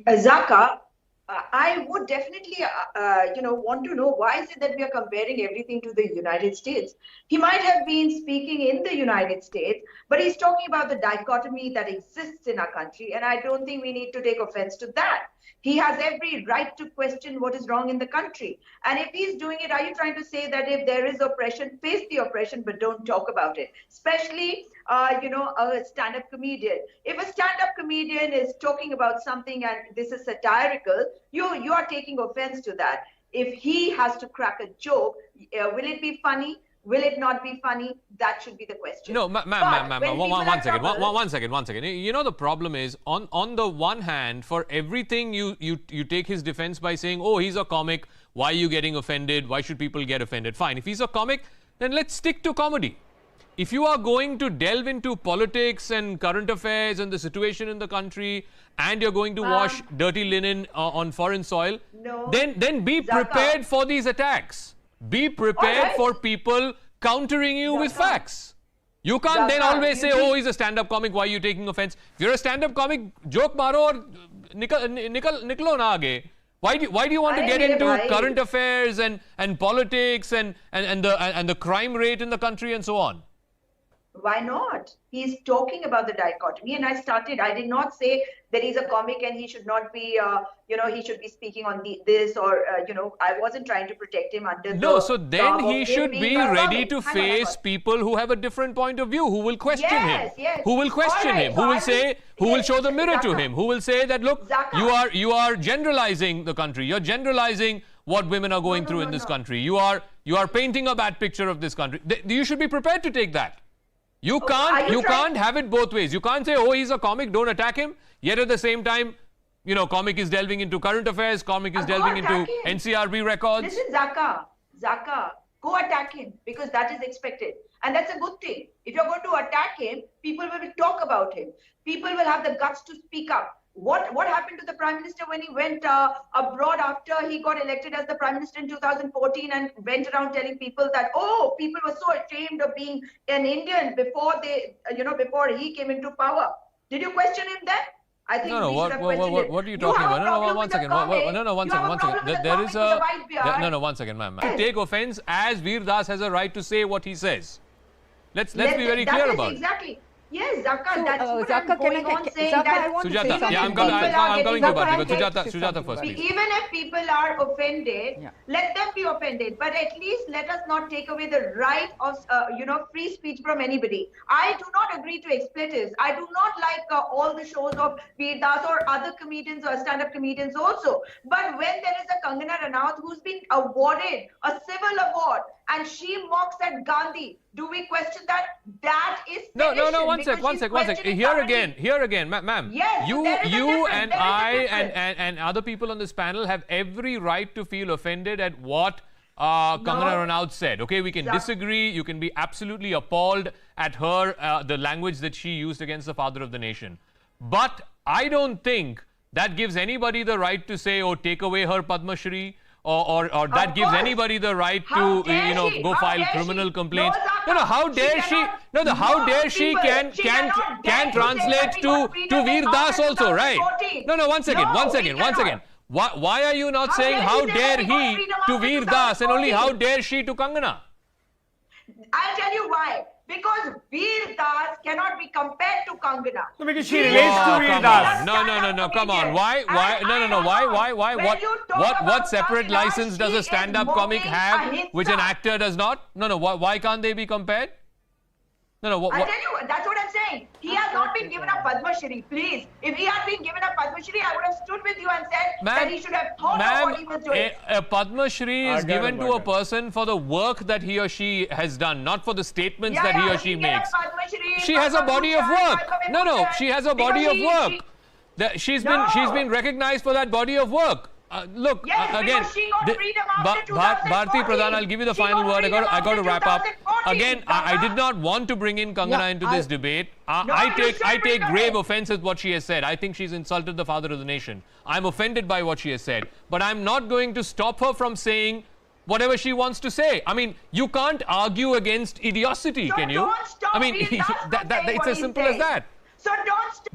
Zaka, I would definitely, want to know why is it that we are comparing everything to the United States? He might have been speaking in the United States, but he's talking about the dichotomy that exists in our country, and I don't think we need to take offense to that. He has every right to question what is wrong in the country. And if he's doing it, are you trying to say that if there is oppression, face the oppression, but don't talk about it? Especially, a stand-up comedian. If a stand-up comedian is talking about something and this is satirical, you are taking offense to that. If he has to crack a joke, will it be funny? Will it not be funny? That should be the question. No, ma'am, one second. You know, the problem is, on the one hand, for everything you take his defense by saying, oh, he's a comic, why are you getting offended? Why should people get offended? Fine, if he's a comic, then let's stick to comedy. If you are going to delve into politics and current affairs and the situation in the country, and you're going to wash dirty linen on foreign soil, then be prepared for these attacks. Be prepared for people countering you with facts. You can't then always say, oh, he's a stand-up comic, why are you taking offense? If you're a stand-up comic, joke maro aur niklo na aage. Why do you want to get into current affairs and politics and the crime rate in the country and so on? Why not? He's talking about the dichotomy, and I did not say that he's a comic and he should not be, he should be speaking on this or, I wasn't trying to protect him under so then he should be ready to face people who have a different point of view, who will question him, who will question him, who will say, who will show the mirror to him, who will say that, look, you are generalizing the country, you're generalizing what women are going through in this country, you are painting a bad picture of this country. You should be prepared to take that. You can't have it both ways. You can't say, oh, he's a comic, don't attack him. Yet at the same time, comic is delving into current affairs, comic is delving into NCRB records. Listen, Zaka, go attack him because that is expected. And that's a good thing. If you're going to attack him, people will talk about him. People will have the guts to speak up. What happened to the Prime Minister when he went abroad after he got elected as the Prime Minister in 2014 and went around telling people that, oh, people were so ashamed of being an Indian before before he came into power. Did you question him then? I think what are you talking about? No, one second. There is one second, ma'am. To take offense as Veer Das has a right to say what he says. Let's be very clear about it. Exactly. Yes, Zaka, that's what Zaka, I'm going on saying that... Sujata, I'm coming to you, but Sujata first, please. Even if people are offended, let them be offended. But at least let us not take away the right of, free speech from anybody. I do not agree to expletives. I do not like all the shows of Veer Das or other comedians or stand-up comedians also. But when there is a Kangana Ranaut who's been awarded a civil award and she mocks at Gandhi, do we question that? That is no, one sec. Here again, ma'am. Yes, you and I and other people on this panel have every right to feel offended at what Kangana Ranaut said. Okay, we can disagree. You can be absolutely appalled at her, the language that she used against the father of the nation. But I don't think that gives anybody the right to say, oh, take away her Padma Shri. Or that gives anybody the right to go file criminal complaints. How dare she? How dare she can translate to Veer Das also, right? One second. Why are you not saying how dare he to Veer Das and only how dare she to Kangana? I'll tell you why. Because Veer Das cannot be compared to Kangana. No, because she relates to Veer Das. No, come on. Why? What separate license does a stand-up comic have which an actor does not? Why can't they be compared? I'll tell you, that's what I'm saying. He has not been given a Padma Shri, please. If he had been given a Padma Shri, I would have stood with you and said that he should have thought of what he was doing. A Padma Shri is given to a person for the work that he or she has done, not for the statements that he or she makes. She has a body of work. She has a body of work. She's been recognized for that body of work. Look, again, Bharti Pradhan, I'll give you the final word. I got to wrap up. Again, I did not want to bring in Kangana into this debate. I take grave offense at what she has said. I think she's insulted the father of the nation. I'm offended by what she has said. But I'm not going to stop her from saying whatever she wants to say. I mean, you can't argue against idiocy, can you? I mean, it's as simple as that. So don't stop.